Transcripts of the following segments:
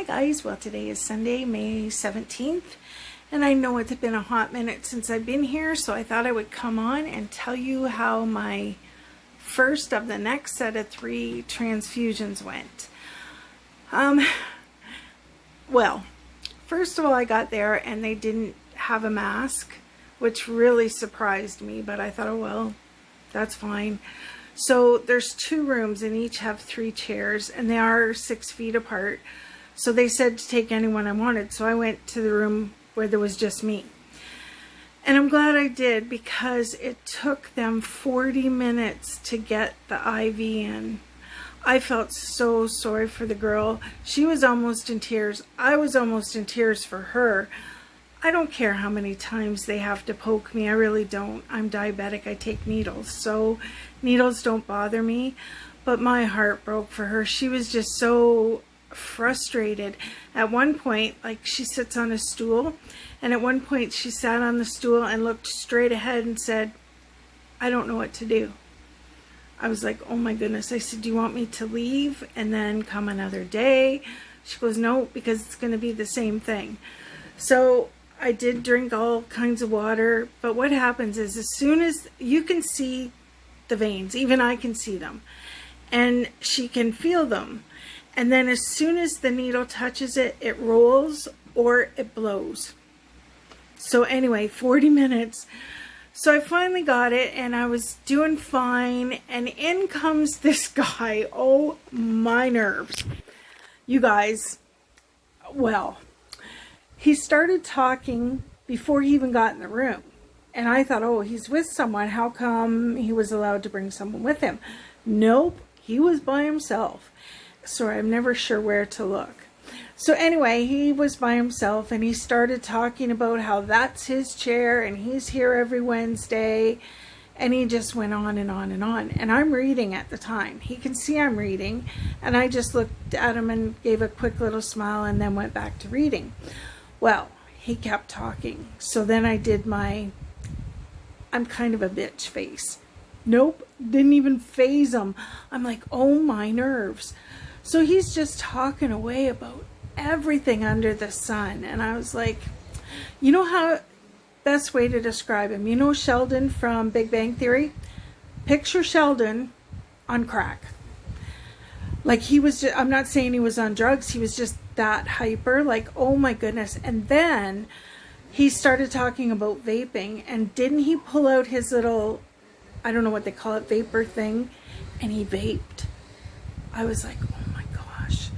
Guys, well, today is Sunday, May 17th, and I know it's been a hot minute since I've been here, so I thought I would come on and tell you how my first of the next set of 3 transfusions went. Well, first of all, I got there and they didn't have a mask, which really surprised me, but I thought, oh well, that's fine. So there's 2 rooms and each have 3 chairs, and they are 6 feet apart. So they said to take anyone I wanted. So I went to the room where there was just me. And I'm glad I did, because it took them 40 minutes to get the IV in. I felt so sorry for the girl. She was almost in tears. I was almost in tears for her. I don't care how many times they have to poke me. I really don't. I'm diabetic. I take needles. So needles don't bother me. But my heart broke for her. She was just so frustrated. At one point, like, she sits on a stool, and at one point she sat on the stool and looked straight ahead and said, I don't know what to do. I was like, oh my goodness. I said, do you want me to leave and then come another day? She goes, no, because it's going to be the same thing. So I did drink all kinds of water, but what happens is, as soon as you can see the veins, even I can see them, and she can feel them. And then as soon as the needle touches it, it rolls or it blows. So anyway, 40 minutes. So I finally got it and I was doing fine. And in comes this guy. Oh, my nerves. You guys, well, he started talking before he even got in the room. And I thought, oh, he's with someone. How come he was allowed to bring someone with him? Nope, he was by himself. So I'm never sure where to look. So anyway, he was by himself and he started talking about how that's his chair and he's here every Wednesday. And he just went on and on and on. And I'm reading at the time. He can see I'm reading. And I just looked at him and gave a quick little smile and then went back to reading. Well, he kept talking. So then I did my, I'm kind of a bitch face. Nope, didn't even faze him. I'm like, oh my nerves. So he's just talking away about everything under the sun. And I was like, you know how, best way to describe him. You know Sheldon from Big Bang Theory? Picture Sheldon on crack. Like, he was just, I'm not saying he was on drugs. He was just that hyper. Like, oh my goodness. And then he started talking about vaping. And didn't he pull out his little, I don't know what they call it, vapor thing? And he vaped. I was like, oh my gosh.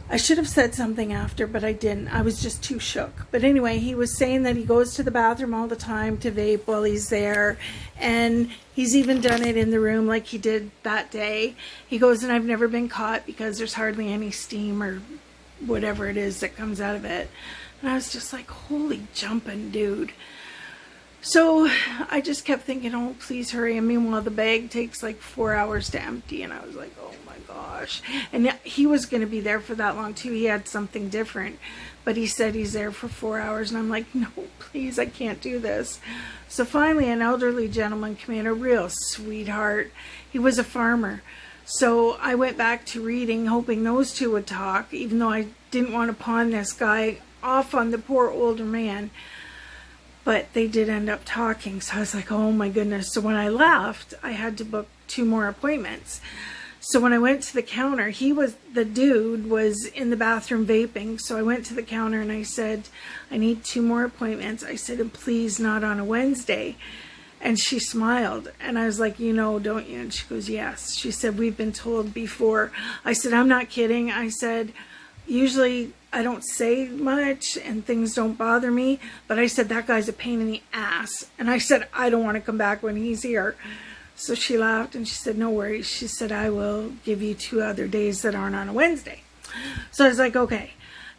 I should have said something after, but I didn't. I was just too shook. But anyway, he was saying that he goes to the bathroom all the time to vape while he's there. And he's even done it in the room like he did that day. He goes, and I've never been caught because there's hardly any steam or whatever it is that comes out of it. And I was just like, holy jumping dude. So I just kept thinking, oh, please hurry. And meanwhile, the bag takes like 4 hours to empty. And I was like, oh my gosh. And he was going to be there for that long too. He had something different. But he said he's there for 4 hours. And I'm like, no, please, I can't do this. So finally, an elderly gentleman came in, a real sweetheart. He was a farmer. So I went back to reading, hoping those two would talk, even though I didn't want to pawn this guy off on the poor older man. But they did end up talking. So I was like, oh my goodness. So when I left, I had to book 2 more appointments. So when I went to the counter, the dude was in the bathroom vaping. So I went to the counter and I said, I need 2 more appointments. I said, and please not on a Wednesday. And she smiled. And I was like, you know, don't you? And she goes, yes. She said, we've been told before. I said, I'm not kidding. I said, usually I don't say much and things don't bother me, but I said, that guy's a pain in the ass. And I said, I don't want to come back when he's here. So she laughed and she said, no worries. She said, I will give you 2 other days that aren't on a Wednesday. So I was like, okay.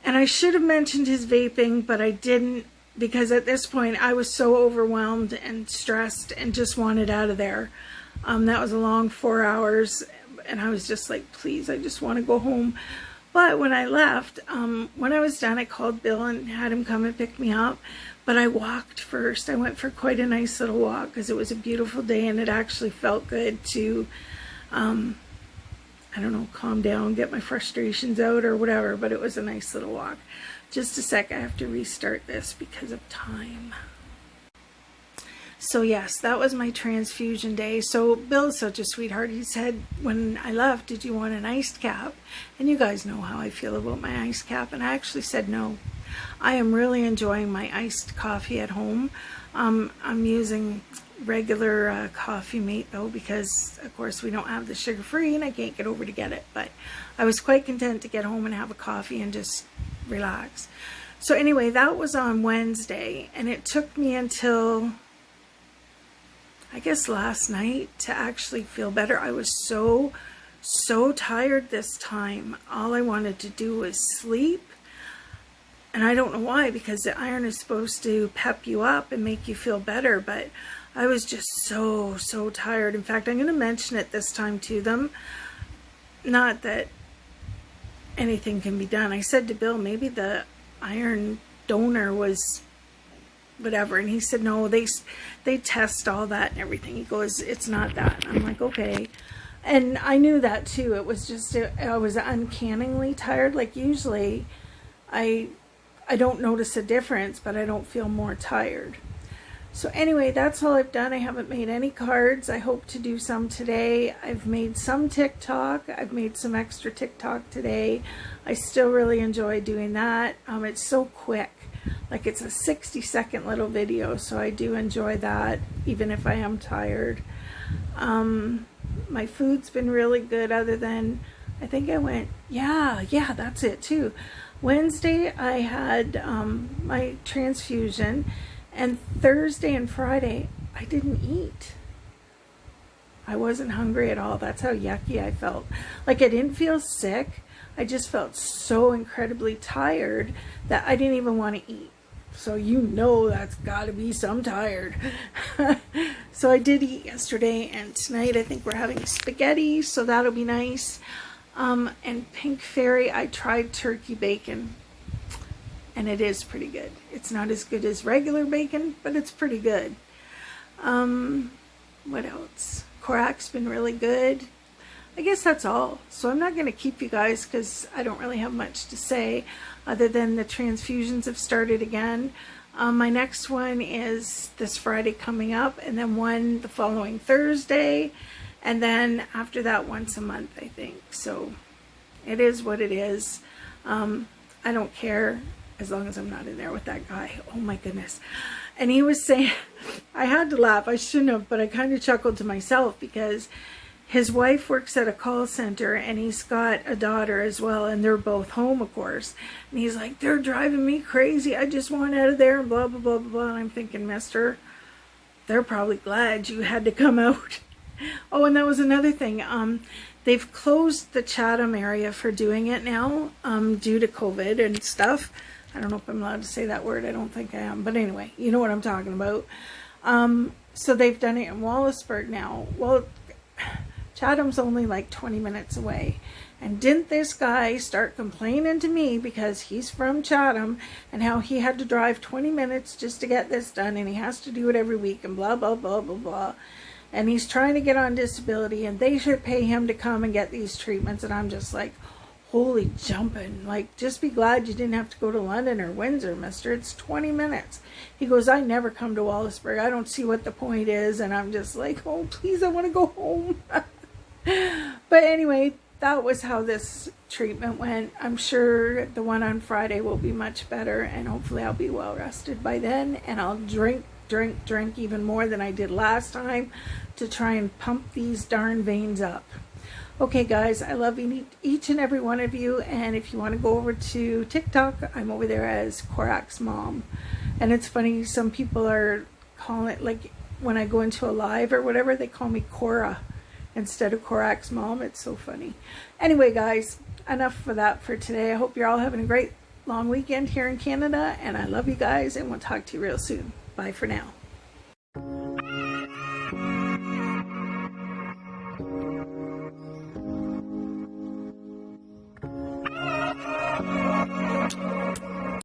And I should have mentioned his vaping, but I didn't, because at this point I was so overwhelmed and stressed and just wanted out of there. That was a long 4 hours, and I was just like, please, I just want to go home. But when I left, when I was done, I called Bill and had him come and pick me up. But I walked first. I went for quite a nice little walk because it was a beautiful day, and it actually felt good to, I don't know, calm down, get my frustrations out or whatever. But it was a nice little walk. Just a sec, I have to restart this because of time. So yes, that was my transfusion day. So Bill's such a sweetheart. He said when I left, did you want an iced cap? And you guys know how I feel about my iced cap. And I actually said no. I am really enjoying my iced coffee at home. I'm using regular Coffee Mate though, because of course we don't have the sugar-free and I can't get over to get it. But I was quite content to get home and have a coffee and just relax. So anyway, that was on Wednesday, and it took me until, I guess, last night to actually feel better. I was so tired this time. All I wanted to do was sleep. And I don't know why, because the iron is supposed to pep you up and make you feel better, but I was just so tired. In fact, I'm going to mention it this time to them. Not that anything can be done. I said to Bill, maybe the iron donor was whatever, and he said no, they test all that and everything. He goes, it's not that. I'm like, okay. And I knew that too. It was just, I was uncannily tired. Like usually I don't notice a difference, but I don't feel more tired. So anyway, that's all I've done. I haven't made any cards. I hope to do some today. I've made some TikTok. I've made some extra TikTok today. I still really enjoy doing that. It's so quick. Like it's a 60-second little video, so I do enjoy that, even if I am tired. My food's been really good, other than, I think I went, yeah, that's it too. Wednesday I had my transfusion, and Thursday and Friday I didn't eat. I wasn't hungry at all. That's how yucky I felt. Like I didn't feel sick. I just felt so incredibly tired that I didn't even want to eat. So you know that's got to be some tired. So I did eat yesterday, and tonight I think we're having spaghetti, so that'll be nice. And Pink Fairy, I tried turkey bacon, and it is pretty good. It's not as good as regular bacon, but it's pretty good. What else? KORAK's been really good. I guess that's all. So I'm not going to keep you guys because I don't really have much to say other than the transfusions have started again. My next one is this Friday coming up, and then one the following Thursday, and then after that once a month, I think. So it is what it is. I don't care as long as I'm not in there with that guy. Oh my goodness. And he was saying, I had to laugh. I shouldn't have, but I kind of chuckled to myself because his wife works at a call center, and he's got a daughter as well, and they're both home, of course. And he's like, they're driving me crazy. I just want out of there, and blah, blah, blah, blah, blah. And I'm thinking, mister, they're probably glad you had to come out. Oh, and that was another thing. They've closed the Chatham area for doing it now, due to COVID and stuff. I don't know if I'm allowed to say that word. I don't think I am. But anyway, you know what I'm talking about. So they've done it in Wallaceburg now. Well, Chatham's only like 20 minutes away. And didn't this guy start complaining to me because he's from Chatham and how he had to drive 20 minutes just to get this done, and he has to do it every week and blah, blah, blah, blah, blah. And he's trying to get on disability, and they should pay him to come and get these treatments. And I'm just like, holy jumping. Like, just be glad you didn't have to go to London or Windsor, mister. It's 20 minutes. He goes, I never come to Wallaceburg. I don't see what the point is. And I'm just like, oh, please, I want to go home. But anyway, that was how this treatment went. I'm sure the one on Friday will be much better, and hopefully I'll be well rested by then, and I'll drink even more than I did last time to try and pump these darn veins up. Okay guys, I love each and every one of you, and if you want to go over to TikTok, I'm over there as KORAKSMOM. And it's funny, some people are calling it, like, when I go into a live or whatever, they call me Cora instead of KORAKSMOM. It's so funny. Anyway, guys, enough of that for today. I hope you're all having a great long weekend here in Canada, and I love you guys, and we'll talk to you real soon. Bye for now.